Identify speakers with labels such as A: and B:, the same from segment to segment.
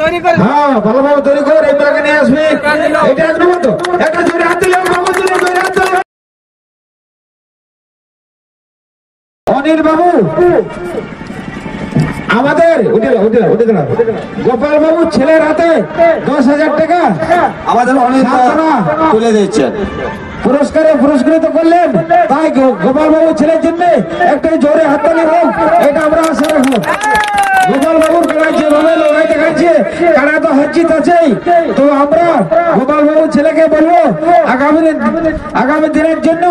A: হ্যাঁ ভালোভাবে তৈরি করে এই মেলাকে নিয়ে আসবি। এটা এক নম্বর তো, একটা জোরে হাত দিলে অনিল বাবু আমাদের গোপাল বাবুর ছেলের হাতে 10,000 টাকা
B: আমাদের অনেক তুলে দিচ্ছেন,
A: পুরস্কৃত করলেন। তাই গোপাল বাবুর ছেলের জন্য একটাই জোরে হাততালি হোক, এটা আমরা আশা রাখবো। গোপাল বাবুর কাড়ায় যেভাবে লড়াই দেখাচ্ছে, কাড়া তো হারজিত আছেই, তো আমরা গোপাল বাবুর ছেলেকে বলবো আগামী দিনের জন্য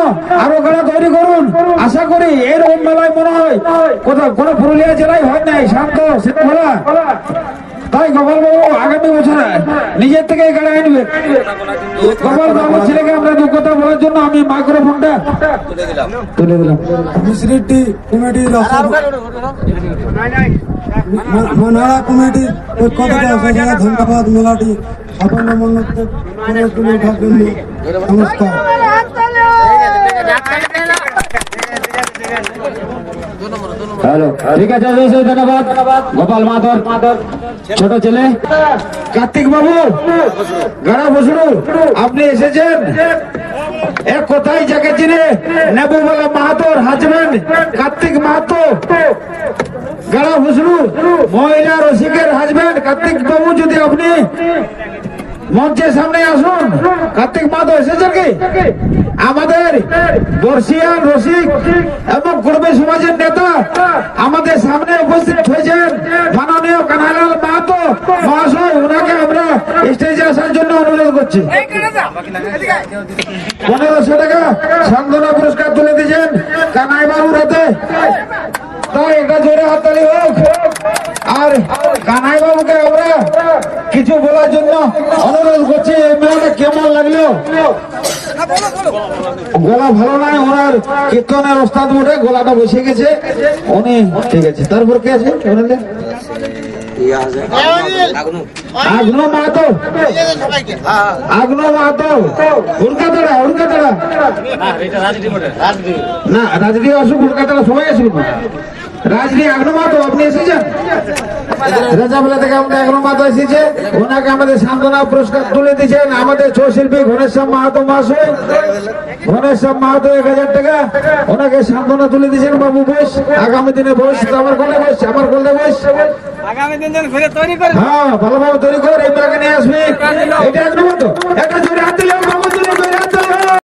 A: আরো কাড়া তৈরি করুন। আশা করি এরকম মেলায় মনে হয় কোনো পুরুলিয়া জেলায় হয় নাই শান্ত শৃঙ্খলা। তাই গোপাল বাবু আগামী বছর নিজের থেকে গাড়ি আনবে। গোপাল বাবুর ছেলেকে আমরা দু কথা বলার জন্য আমি মাইক্রোফোনটা তুলে দিলাম।
C: মিশ্রিটি কমিটির মানাড়া কমিটির পক্ষ থেকে অসংখ্য ধন্যবাদ। মেলাটি সাফল্য মন্ডপে ওঠার জন্য নমস্কার।
A: হ্যালো, ঠিক আছে, ধন্যবাদ। গোপাল মাধর ছোট ছেলে কার্তিক বাবু গাড়া বসরু আপনি এসেছেন। এক কথাই যাকে চিনে নেবু বলে মাহাতোর হাজবেন্ড কার্তিক মাহাতো, গাড়া বসরু মহিলা রসিকের হাজবেন্ড কার্তিক বাবু, যদি আপনি মঞ্চের সামনে আসুন। কার্তিক মাহাতো এসেছেন কি? আমাদের বর্ষিয়ান রসিক এবং কুড়বে সমাজের নেতা আমাদের সামনে উপস্থিত হয়েছেন মাননীয় কানাইলাল মাহাতো মহাশয়। ওনাকে আমরা স্টেজে আসার জন্য অনুরোধ করছি। 1500 টাকা সান্ত্বনা পুরস্কার তুলে দিয়েছেন কানাই বাবুর হাতে। তাই এটা জোরে হাততালি হোক। আর কানাই বাবুকে আমরা কিছু বলার জন্য অনুরোধ করছি। এই মেলাটা কেমন লাগলো? গলা ভালো নাই ওনার, কীর্তনের ওস্তাদ মোটে গলাটা বসে গেছে উনি, ঠিক আছে। তারপর কে আছে? আগ্নো মাহাতো, হুড়কাতাড়া না, রাজডি আসুক, হুড়কাতাড়া সবাই আসুক। রাজডি আগ্নো মাহাতো আপনি এসেছেন? রাজাবেলা থেকে আমাদের আগ্নো মাহাতো এসেছে, ওনাকে আমাদের সান্ত্বনা পুরস্কার তুলে দিয়েছেন আমাদের ছৌ শিল্পী ঘনেশ্যাম মাহাতো মহাশয়। ঘনেশ্যাম মাহাতো 1000 টাকা ওনাকে সান্ত্বনা তুলে দিয়েছেন। বাবু বস, আগামী দিনে বস, আমার কোলে বস, আমার কোলে বস। হ্যাঁ ভালোভাবে তৈরি করে এই মেলাকে নিয়ে আসবি। এটা এক নম্বর তো, একটা জোরে হাত দিলে